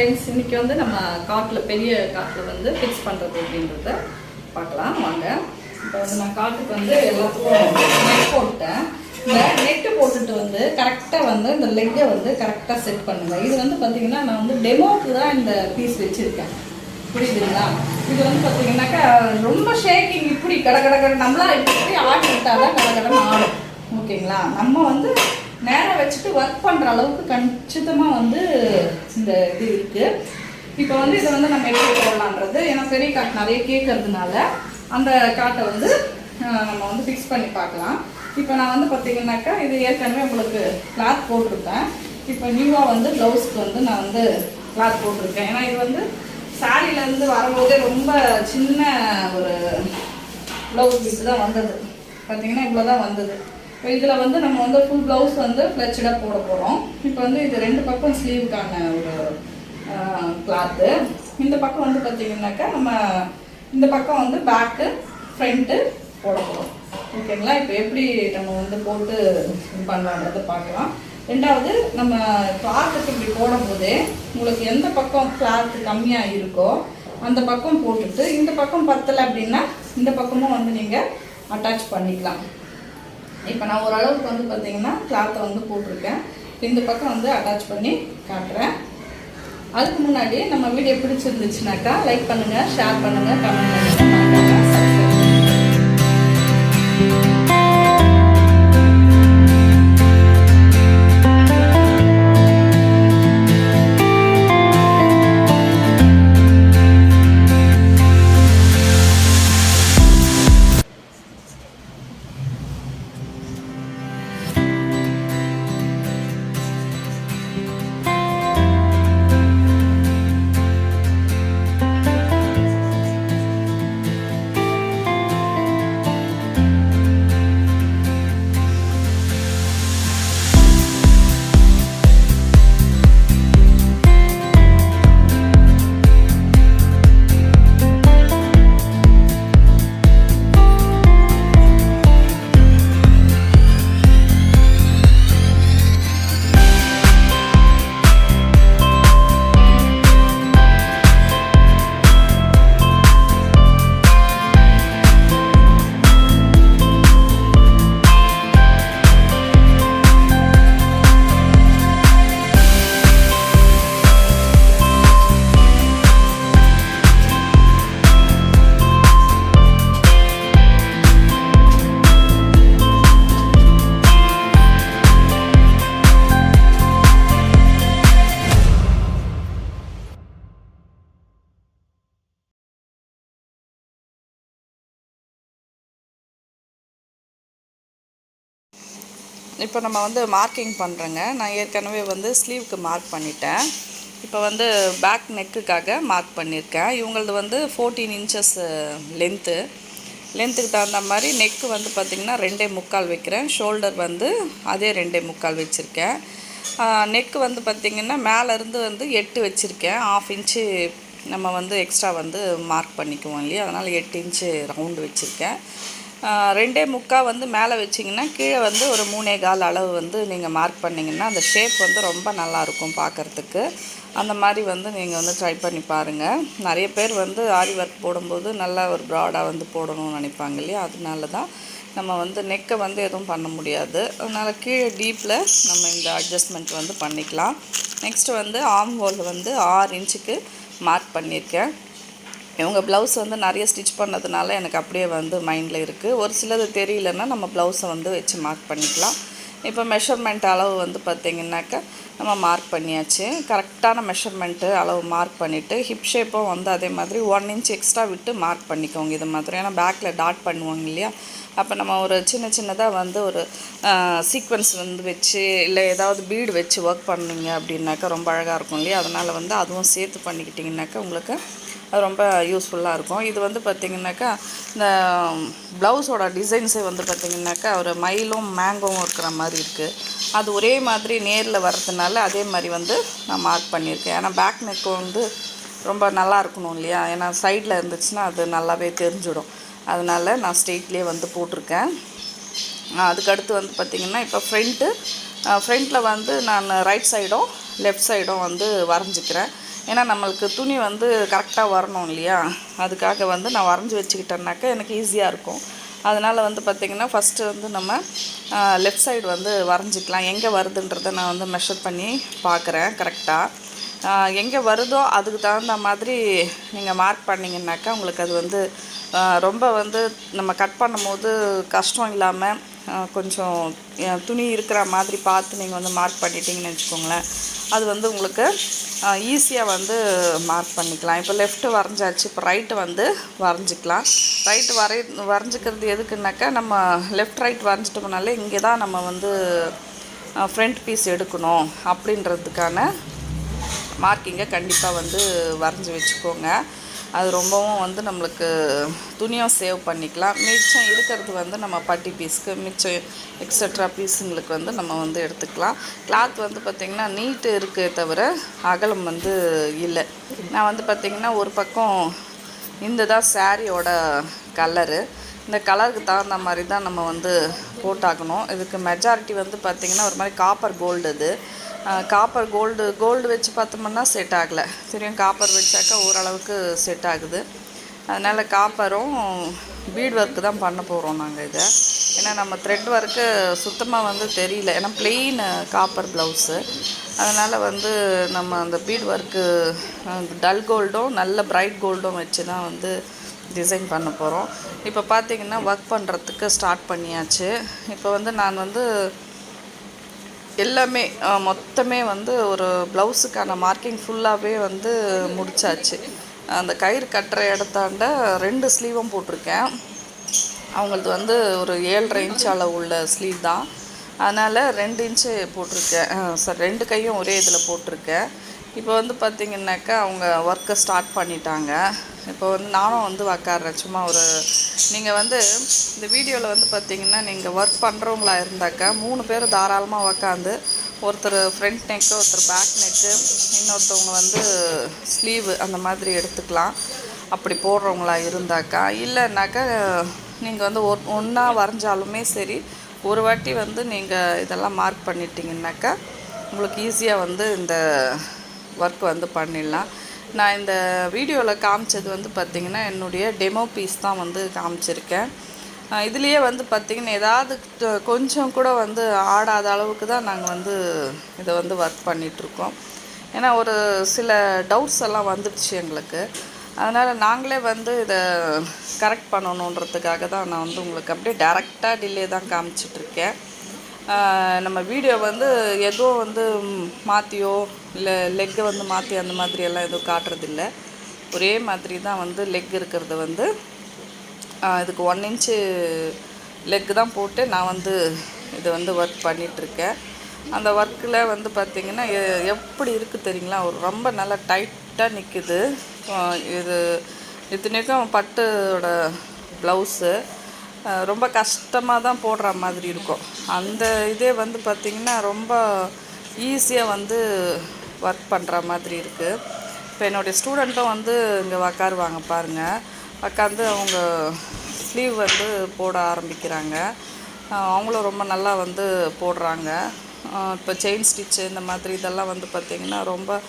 Friends, இன்றைக்கி வந்து நம்ம காட்டில் பெரிய காட்டில் வந்து ஃபிக்ஸ் பண்ணுறது அப்படின்றத பார்க்கலாம் வாங்க. இப்போ வந்து நான் காட்டுக்கு வந்து எல்லாத்துக்கும் நெட் போட்டேன். இந்த நெட்டு போட்டுட்டு வந்து கரெக்டாக வந்து இந்த லெக்கை வந்து கரெக்டாக செட் பண்ணுங்கள். இது வந்து பார்த்திங்கன்னா நான் வந்து டெமோவுக்கு தான் இந்த பீஸ் வச்சுருக்கேன், புரியுதுங்களா? இது வந்து பார்த்திங்கனாக்கா ரொம்ப ஷேக்கிங் இப்படி கடை நம்மளாம் இப்படி ஆடி விட்டால் தான் கடை ஆடும், ஓகேங்களா? நம்ம வந்து நேராக வச்சுட்டு ஒர்க் பண்ணுற அளவுக்கு கச்சிதமாக வந்து இந்த இது இருக்குது. இப்போ வந்து இதை வந்து நம்ம எப்படி போடலான்றது, ஏன்னா பெரிய காட்டு நிறைய கேட்கறதுனால அந்த காட்டை வந்து நம்ம வந்து ஃபிக்ஸ் பண்ணி பார்க்கலாம். இப்போ நான் வந்து பார்த்திங்கனாக்கா இது ஏற்கனவே உங்களுக்கு கிளாத் போட்டிருக்கேன். இப்போ நியூவாக வந்து ப்ளவுஸ்க்கு வந்து நான் வந்து கிளாத் போட்டிருக்கேன். ஏன்னா இது வந்து சாரியிலேருந்து வரும்போதே ரொம்ப சின்ன ஒரு ப்ளவுஸ் பீஸ் தான் வந்தது. பார்த்திங்கன்னா இவ்வளோ தான் வந்தது. இப்போ இதில் வந்து நம்ம வந்து ஃபுல் ப்ளவுஸ் வந்து ஃப்ளெட்சாக போட போகிறோம். இப்போ வந்து இது 2 பக்கம் ஸ்லீவுக்கான ஒரு கிளாத்து. இந்த பக்கம் வந்து பார்த்திங்கனாக்கா நம்ம இந்த பக்கம் வந்து பேக்கு ஃப்ரண்ட்டு போட போகிறோம், ஓகேங்களா? இப்போ எப்படி நம்ம வந்து போட்டு இது பண்ணலான்றதை பார்க்கலாம். ரெண்டாவது, நம்ம கிளாத்துக்கு இப்படி போடும்போதே உங்களுக்கு எந்த பக்கம் கிளாத்து கம்மியாக இருக்கோ அந்த பக்கம் போட்டுட்டு, இந்த பக்கம் பத்தலை அப்படின்னா இந்த பக்கமும் வந்து நீங்கள் அட்டாச் பண்ணிக்கலாம். இப்போ நான் ஓரளவுக்கு வந்து பார்த்திங்கன்னா கிளாத்தை வந்து போட்டிருக்கேன். இந்த பக்கம் வந்து அட்டாச் பண்ணி காட்டுறேன். அதுக்கு முன்னாடி நம்ம வீடியோ பிடிச்சிருந்துச்சுனாக்கா லைக் பண்ணுங்கள், ஷேர் பண்ணுங்கள், கமெண்ட் பண்ணுங்கள். இப்போ நம்ம வந்து மார்க்கிங் பண்ணுறேங்க. நான் ஏற்கனவே வந்து ஸ்லீவுக்கு மார்க் பண்ணிட்டேன். இப்போ வந்து பேக் நெக்குக்காக மார்க் பண்ணியிருக்கேன். இவங்களது வந்து 14 இன்ச்சஸ் லென்த்துக்கு தகுந்த மாதிரி நெக்கு வந்து பார்த்திங்கன்னா 2.25 வைக்கிறேன். ஷோல்டர் வந்து அதே 2.25 வச்சுருக்கேன். நெக்கு வந்து பார்த்திங்கன்னா மேலேருந்து வந்து 8 வச்சுருக்கேன். 1/2 இன்ச்சு நம்ம வந்து எக்ஸ்ட்ரா வந்து மார்க் பண்ணிக்குவோம் இல்லையா, அதனால் 8 இன்ச்சு ரவுண்டு வச்சுருக்கேன். 2.25 வந்து மேலே வச்சிங்கன்னா கீழே வந்து ஒரு 3.25 அளவு வந்து நீங்கள் மார்க் பண்ணிங்கன்னா அந்த ஷேப் வந்து ரொம்ப நல்லாயிருக்கும் பார்க்குறதுக்கு. அந்த மாதிரி வந்து நீங்கள் வந்து ட்ரை பண்ணி பாருங்கள். நிறைய பேர் வந்து ஆரி ஒர்க் போடும்போது நல்லா ஒரு ப்ராடாக வந்து போடணும்னு நினைப்பாங்க இல்லையா, அதனால தான் நம்ம வந்து நெக்கை வந்து எதுவும் பண்ண முடியாது. அதனால் கீழே டீப்பில் நம்ம இந்த அட்ஜஸ்ட்மெண்ட் வந்து பண்ணிக்கலாம். நெக்ஸ்ட்டு வந்து ஆர்ம் ஹோல் வந்து 6 இன்ச்சுக்கு மார்க் பண்ணியிருக்கேன். இவங்க ப்ளவுஸ் வந்து நிறைய ஸ்டிச் பண்ணதுனால எனக்கு அப்படியே வந்து மைண்டில் இருக்குது. ஒரு சிலது தெரியலன்னா நம்ம ப்ளவுஸை வந்து வச்சு மார்க் பண்ணிக்கலாம். இப்போ மெஷர்மெண்ட் அளவு வந்து பார்த்திங்கனாக்கா நம்ம மார்க் பண்ணியாச்சு. கரெக்டான மெஷர்மெண்ட்டு அளவு மார்க் பண்ணிவிட்டு ஹிப் ஷேப்பும் வந்து அதே மாதிரி 1 இன்ச் எக்ஸ்ட்ரா விட்டு மார்க் பண்ணிக்கோங்க. இது மாதிரி ஏன்னா பேக்கில் டாட் பண்ணுவாங்க இல்லையா, அப்போ நம்ம ஒரு சின்னதாக வந்து ஒரு சீக்வன்ஸ் வந்து வச்சு இல்லை ஏதாவது பீடு வச்சு ஒர்க் பண்ணிங்க அப்படின்னாக்கா ரொம்ப அழகாக இருக்கும் இல்லையா, அதனால் வந்து அதுவும் சேர்த்து பண்ணிக்கிட்டிங்கனாக்கா உங்களுக்கு அது ரொம்ப யூஸ்ஃபுல்லாக இருக்கும். இது வந்து பார்த்திங்கனாக்கா இந்த ப்ளவுஸோட டிசைன்ஸே வந்து பார்த்திங்கனாக்கா ஒரு மயிலும் மேங்கோவும் இருக்கிற மாதிரி இருக்குது. அது ஒரே மாதிரி நேரில் வர்றதுனால அதே மாதிரி வந்து நான் மார்க் பண்ணியிருக்கேன். ஏன்னா பேக் நெக்கு வந்து ரொம்ப நல்லா இருக்கணும் இல்லையா, ஏன்னா சைடில் இருந்துச்சுன்னா அது நல்லாவே தெரிஞ்சிடும். அதனால் நான் ஸ்ட்ரெயிட்லேயே வந்து போட்டிருக்கேன். அதுக்கடுத்து வந்து பார்த்திங்கன்னா இப்போ ஃப்ரண்ட்டில் வந்து நான் ரைட் சைடும் லெஃப்ட் சைடும் வந்து வரைஞ்சிக்கிறேன். ஏன்னா நம்மளுக்கு துணி வந்து கரெக்டாக வரணும் இல்லையா, அதுக்காக வந்து நான் வரைஞ்சி வச்சுக்கிட்டேன்னாக்கா எனக்கு ஈஸியாக இருக்கும். அதனால் வந்து பார்த்திங்கன்னா ஃபஸ்ட்டு வந்து நம்ம லெஃப்ட் சைடு வந்து வரைஞ்சிக்கலாம். எங்கே வருதுன்றதை நான் வந்து மெஷர் பண்ணி பார்க்குறேன். கரெக்டாக எங்கே வருதோ அதுக்கு தகுந்த மாதிரி நீங்கள் மார்க் பண்ணிங்கன்னாக்கா உங்களுக்கு அது வந்து ரொம்ப வந்து நம்ம கட் பண்ணும்போது கஷ்டம் இல்லாமல் கொஞ்சம் துணி இருக்கிற மாதிரி பார்த்து நீங்கள் வந்து மார்க் பண்ணிட்டீங்கன்னு வச்சுக்கோங்களேன், அது வந்து உங்களுக்கு ஈஸியாக வந்து மார்க் பண்ணிக்கலாம். இப்போ லெஃப்ட்டு வரைஞ்சாச்சு, இப்போ ரைட்டு வந்து வரைஞ்சிக்கலாம். ரைட்டு வரைஞ்சிக்கிறது எதுக்குன்னாக்கா நம்ம லெஃப்ட் ரைட் வரைஞ்சிட்டோம்னாலே இங்கே தான் நம்ம வந்து ஃப்ரண்ட் பீஸ் எடுக்கணும் அப்படின்றதுக்கான மார்க்கிங்கை கண்டிப்பாக வந்து வரைஞ்சி வச்சுக்கோங்க. அது ரொம்பவும் வந்து நம்மளுக்கு துணியும் சேவ் பண்ணிக்கலாம். மிச்சம் இருக்கிறது வந்து நம்ம பட்டி பீஸ்க்கு மிச்சம் எக்ஸட்ரா பீஸுங்களுக்கு வந்து நம்ம வந்து எடுத்துக்கலாம். கிளாத் வந்து பார்த்திங்கன்னா நீட்டு இருக்கே தவிர அகலம் வந்து இல்லை. நான் வந்து பார்த்திங்கன்னா ஒரு பக்கம் இந்த தான் சாரியோட கலரு, இந்த கலருக்கு தகுந்த மாதிரி தான் நம்ம வந்து போட்டாக்கணும். இதுக்கு மெஜாரிட்டி வந்து பார்த்திங்கன்னா ஒரு மாதிரி காப்பர் கோல்டு. இது காப்பர் கோல்டு வச்சு பார்த்தோம்னா செட் ஆகலை. சரியும் காப்பர் வச்சாக்கா ஓரளவுக்கு செட் ஆகுது. அதனால் காப்பரும் பீட் ஒர்க்கு தான் பண்ண போகிறோம் நாங்கள் இதை. ஏன்னா நம்ம த்ரெட் ஒர்க்கு சுத்தமாக வந்து தெரியல, ஏன்னா பிளெயின் காப்பர் ப்ளவுஸு. அதனால் வந்து நம்ம அந்த பீட் ஒர்க்கு டல் கோல்டும் நல்ல பிரைட் கோல்டும் வச்சு தான் வந்து டிசைன் பண்ண போகிறோம். இப்போ பார்த்திங்கன்னா ஒர்க் பண்ணுறதுக்கு ஸ்டார்ட் பண்ணியாச்சு. இப்போ வந்து நான் வந்து எல்லாமே மொத்தமே வந்து ஒரு ப்ளவுஸுக்கான மார்க்கிங் ஃபுல்லாகவே வந்து முடித்தாச்சு. அந்த கயிறு கட்டுற இடத்தாண்ட 2 ஸ்லீவும் போட்டிருக்கேன். அவங்களது வந்து ஒரு 7.5 இன்ச் அளவு உள்ள ஸ்லீவ் தான், அதனால் 2 இன்ச்சு போட்டிருக்கேன். 2 கையும் ஒரே இதில் போட்டிருக்கேன். இப்போ வந்து பார்த்திங்கனாக்கா அவங்க ஒர்க்கை ஸ்டார்ட் பண்ணிட்டாங்க. இப்போ வந்து நானும் வந்து உக்காடுறேன். சும்மா ஒரு நீங்கள் வந்து இந்த வீடியோவில் வந்து பார்த்திங்கன்னா நீங்கள் ஒர்க் பண்ணுறவங்களா இருந்தாக்கா 3 பேர் தாராளமாக உக்காந்து, ஒருத்தர் ஃப்ரண்ட் நெக்கு, ஒருத்தர் பேக் நெக்கு, இன்னொருத்தவங்க வந்து ஸ்லீவு அந்த மாதிரி எடுத்துக்கலாம். அப்படி போடுறவங்களா இருந்தாக்கா, இல்லைன்னாக்கா நீங்கள் வந்து ஒன்றா வரைஞ்சாலுமே சரி, ஒரு வாட்டி வந்து நீங்கள் இதெல்லாம் மார்க் பண்ணிட்டீங்கன்னாக்கா உங்களுக்கு ஈஸியாக வந்து இந்த ஒர்க் வந்து பண்ணிடலாம். நான் இந்த வீடியோவில் காமிச்சது வந்து பார்த்திங்கன்னா என்னுடைய டெமோ பீஸ் தான் வந்து காமிச்சிருக்கேன். இதுலேயே வந்து பார்த்திங்கன்னா ஏதாவது கொஞ்சம் கூட வந்து ஆடாத அளவுக்கு தான் நாங்கள் வந்து இதை வந்து ஒர்க் பண்ணிகிட்ருக்கோம். ஏன்னா ஒரு சில டவுட்ஸ் எல்லாம் வந்துடுச்சு எங்களுக்கு. அதனால் நாங்களே வந்து இதை கரெக்ட் பண்ணணுன்றதுக்காக தான் நான் வந்து உங்களுக்கு அப்படியே டேரெக்டாக டிலே தான் காமிச்சிட்ருக்கேன். நம்ம வீடியோ வந்து எதுவும் வந்து மாற்றியோ இல்லை லெக்கை வந்து மாற்றி அந்த மாதிரி எல்லாம் எதுவும் காட்டுறதில்ல. ஒரே மாதிரி தான் வந்து லெக் இருக்கிறது வந்து இதுக்கு 1 இன்ச்சு லெக்கு தான் போட்டு நான் வந்து இதை வந்து ஒர்க் பண்ணிகிட்ருக்கேன். அந்த ஒர்க்கில் வந்து பார்த்திங்கன்னா எப்படி இருக்குது தெரியுங்களா, ஒரு ரொம்ப நல்லா டைட்டாக நிற்குது. இது இத்தனைக்கும் பட்டோட ப்ளவுஸு ரொம்ப கஷ்டமாக தான் போடுற மாதிரி இருக்கும். அந்த இதே வந்து பார்த்திங்கன்னா ரொம்ப ஈஸியாக வந்து ஒர்க் பண்ணுற மாதிரி இருக்குது. இப்போ என்னுடைய ஸ்டூடெண்ட்டும் வந்து இங்கே உக்காருவாங்க பாருங்கள். உக்காந்து அவங்க ஸ்லீவ் வந்து போட ஆரம்பிக்கிறாங்க. அவங்களும் ரொம்ப நல்லா வந்து போடுறாங்க. இப்போ செயின் ஸ்டிச்சு இந்த மாதிரி இதெல்லாம் வந்து பார்த்திங்கன்னா ரொம்ப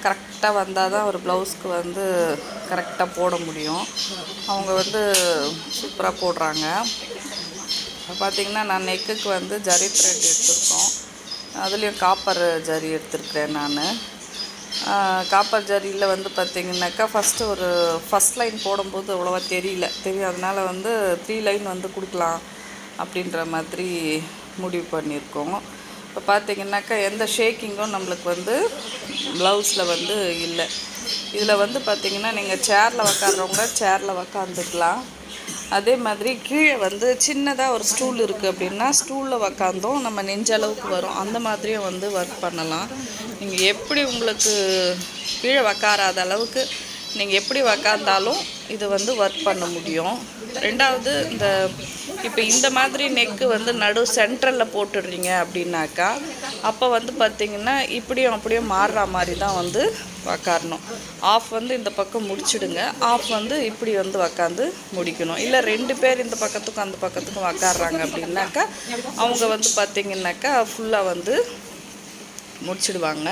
கரெக்டாக வந்தால் தான் ஒரு ப்ளவுஸ்க்கு வந்து கரெக்டாக போட முடியும். அவங்க வந்து சூப்பராக போடுறாங்க. இப்போ பார்த்திங்கன்னா நான் நெக்குக்கு வந்து ஜரி த்ரெட் எடுத்திருக்கோம். அதுலேயும் காப்பர் ஜரி எடுத்திருக்கிறேன் நான். காப்பர் ஜரியில் வந்து பார்த்திங்கனாக்கா ஃபஸ்ட் லைன் போடும்போது அவ்வளோவா தெரியும். அதனால் வந்து 3 லைன் வந்து கொடுக்கலாம் அப்படின்ற மாதிரி முடிவு பண்ணியிருக்கோம். இப்போ பார்த்திங்கனாக்கா எந்த ஷேக்கிங்கும் நம்மளுக்கு வந்து ப்ளவுஸில் வந்து இல்லை. இதில் வந்து பார்த்திங்கன்னா நீங்கள் சேரில் உக்காடுறவங்க சேரில் உக்காந்துக்கலாம். அதே மாதிரி கீழே வந்து சின்னதாக ஒரு ஸ்டூல் இருக்குது அப்படின்னா ஸ்டூலில் உக்காந்தும் நம்ம நெஞ்சளவுக்கு வரும். அந்த மாதிரியும் வந்து ஒர்க் பண்ணலாம். நீங்கள் எப்படி உங்களுக்கு கீழே உக்காராத அளவுக்கு நீங்கள் எப்படி உக்காந்தாலும் இது வந்து ஒர்க் பண்ண முடியும். ரெண்டாவது இப்போ இந்த மாதிரி நெக்கு வந்து சென்ட்ரலில் போட்டுடுறீங்க அப்படின்னாக்கா அப்போ வந்து பார்த்திங்கன்னா இப்படியும் அப்படியும் மாறுற மாதிரி தான் வந்து உக்காரணும். ஆஃப் வந்து இந்த பக்கம் முடிச்சிடுங்க, ஆஃப் வந்து இப்படி வந்து உக்காந்து முடிக்கணும். இல்லை 2 பேர் இந்த பக்கத்துக்கும் அந்த பக்கத்துக்கும் உக்காடுறாங்க அப்படின்னாக்கா அவங்க வந்து பார்த்திங்கனாக்கா ஃபுல்லாக வந்து முடிச்சிடுவாங்க.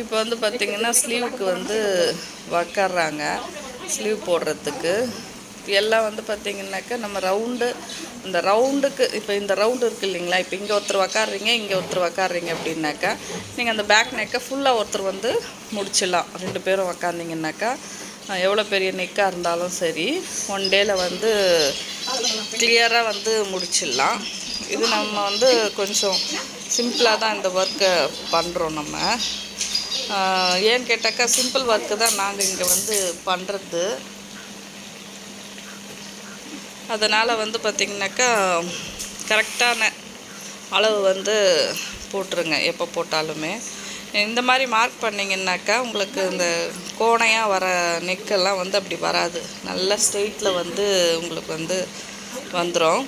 இப்போ வந்து பார்த்திங்கன்னா ஸ்லீவுக்கு வந்து உக்காடுறாங்க, ஸ்லீவ் போடுறதுக்கு. எல்லாம் வந்து பார்த்திங்கனாக்கா நம்ம ரவுண்டு, இந்த ரவுண்டுக்கு இப்போ இந்த ரவுண்டு இருக்குது இல்லைங்களா, இப்போ இங்கே ஒருத்தர் உக்காடுறீங்க, இங்கே ஒருத்தர் உக்காடுறீங்க அப்படின்னாக்கா நீங்கள் அந்த பேக் நெக்கை ஃபுல்லாக ஒருத்தர் வந்து முடிச்சிடலாம். 2 பேரும் உக்காந்திங்கனாக்கா எவ்வளோ பெரிய நெக்காக இருந்தாலும் சரி, ஒன் டேயில் வந்து கிளியராக வந்து முடிச்சிடலாம். இது நம்ம வந்து கொஞ்சம் சிம்பிளாக தான் இந்த ஒர்க்கை பண்ணுறோம் நம்ம. ஏன்னு கேட்டாக்கா சிம்பிள் ஒர்க்கு தான் நாங்கள் இங்கே வந்து பண்ணுறது. அதனால் வந்து பார்த்திங்கனாக்கா கரெக்டான அளவு வந்து போட்டுருங்க எப்போ போட்டாலுமே. இந்த மாதிரி மார்க் பண்ணிங்கன்னாக்கா உங்களுக்கு இந்த கோணையாக வர நெக்கெல்லாம் வந்து அப்படி வராது, நல்லா ஸ்ட்ரெயிட்டில் வந்து உங்களுக்கு வந்து வந்துடும்.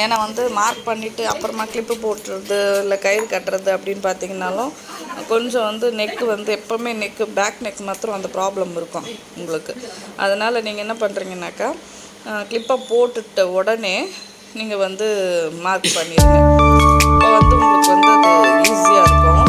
ஏன்னா வந்து மார்க் பண்ணிவிட்டு அப்புறமா கிளிப்பு போட்டுறது இல்லை கயிறு கட்டுறது அப்படின்னு பார்த்திங்கனாலும் கொஞ்சம் வந்து நெக்கு வந்து எப்போவுமே நெக்கு பேக் நெக் மாத்திரம் அந்த ப்ராப்ளம் இருக்கும் உங்களுக்கு. அதனால் நீங்கள் என்ன பண்ணுறீங்கனாக்கா கிளிப்பை போட்டுட்ட உடனே நீங்கள் வந்து மார்க் பண்ணிடுங்க. இப்போ வந்து உங்களுக்கு வந்து அது ஈஸியாக இருக்கும்.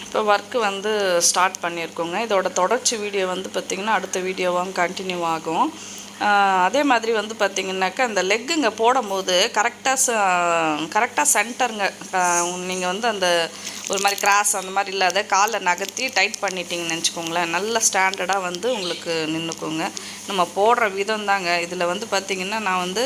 இப்போ ஒர்க்கு வந்து ஸ்டார்ட் பண்ணியிருக்கோங்க. இதோட தொடர்ச்சி வீடியோ வந்து பார்த்திங்கன்னா அடுத்த வீடியோவாக கண்டினியூ ஆகும். அதே மாதிரி வந்து பார்த்திங்கனாக்கா அந்த லெக்குங்க போடும்போது கரெக்டாக சென்டருங்க, நீங்கள் வந்து அந்த ஒரு மாதிரி கிராஸ் அந்த மாதிரி இல்லாத காலை நகர்த்தி டைட் பண்ணிட்டீங்கன்னு நினச்சிக்கோங்களேன், நல்ல ஸ்டாண்டர்டாக வந்து உங்களுக்கு நின்றுக்குங்க. நம்ம போடுற விதம் தாங்க இதில் வந்து பார்த்திங்கன்னா நான் வந்து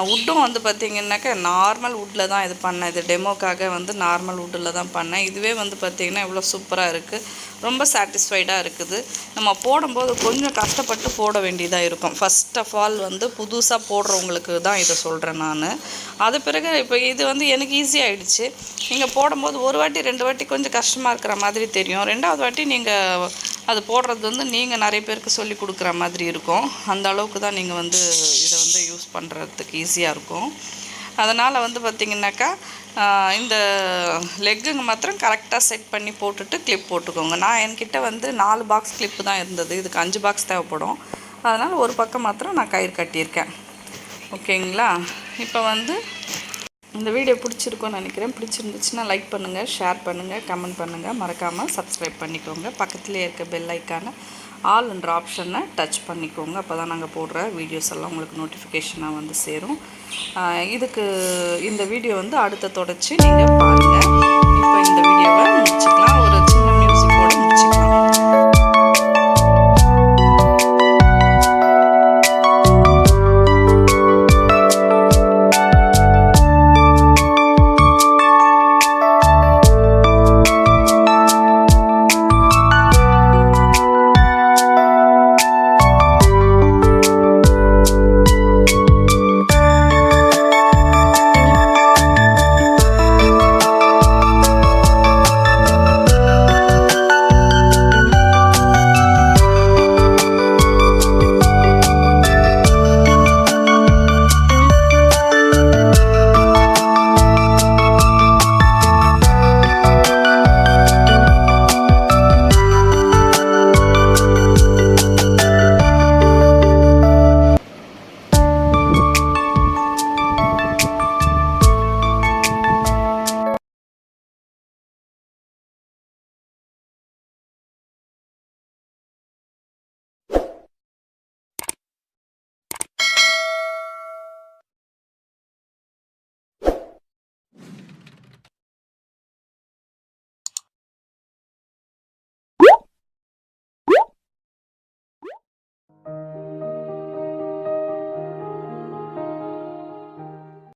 வுட்டும் வந்து பார்த்திங்கனாக்கா நார்மல் வுட்டில் தான் இது பண்ணேன். இது டெமோக்காக வந்து நார்மல் வுட்டில் தான் பண்ணேன். இதுவே வந்து பார்த்திங்கன்னா எவ்வளோ சூப்பராக இருக்குது, ரொம்ப சாட்டிஸ்ஃபைடாக இருக்குது. நம்ம போடும்போது கொஞ்சம் கஷ்டப்பட்டு போட வேண்டியதாக இருக்கும். ஃபஸ்ட் ஆஃப் ஆல் வந்து புதுசாக போடுறவங்களுக்கு தான் இதை சொல்கிறேன் நான். அது பிறகு இப்போ இது வந்து எனக்கு ஈஸியாகிடுச்சு. நீங்கள் போடும்போது ஒரு வாட்டி 2 வாட்டி கொஞ்சம் கஷ்டமாக இருக்கிற மாதிரி தெரியும். 2வது வாட்டி நீங்கள் அது போடுறது வந்து நீங்கள் நிறைய பேருக்கு சொல்லி கொடுக்குற மாதிரி இருக்கும். அந்த அளவுக்கு தான் நீங்கள் வந்து இதை வந்து யூஸ் பண்ணுறதுக்கு ஈஸியாக இருக்கும். அதனால் வந்து பார்த்திங்கனாக்கா இந்த லெக்குங்க மாத்திரம் கரெக்டாக செட் பண்ணி போட்டுட்டு கிளிப் போட்டுக்கோங்க. நான் என்கிட்ட வந்து 4 பாக்ஸ் கிளிப்பு தான் இருந்தது, இதுக்கு 5 பாக்ஸ் தேவைப்படும். அதனால் ஒரு பக்கம் மாத்திரம் நான் கயிறு கட்டியிருக்கேன். ஓகேங்களா? இப்போ வந்து இந்த வீடியோ பிடிச்சிருக்குன்னு நினைக்கிறேன். பிடிச்சிருந்துச்சுன்னா லைக் பண்ணுங்கள், ஷேர் பண்ணுங்கள், கமெண்ட் பண்ணுங்கள், மறக்காமல் சப்ஸ்கிரைப் பண்ணிக்கோங்க. பக்கத்துலேயே இருக்க பெல் ஐக்கானை ஆல்ன்ற ஆப்ஷனை டச் பண்ணிக்கோங்க. அப்போ தான் நாங்கள் போடுற வீடியோஸ் எல்லாம் உங்களுக்கு நோட்டிஃபிகேஷனாக வந்து சேரும். இந்த வீடியோ வந்து அடுத்த தொடர்ச்சி நீங்கள் பாருங்கள். இப்போ இந்த வீடியோவை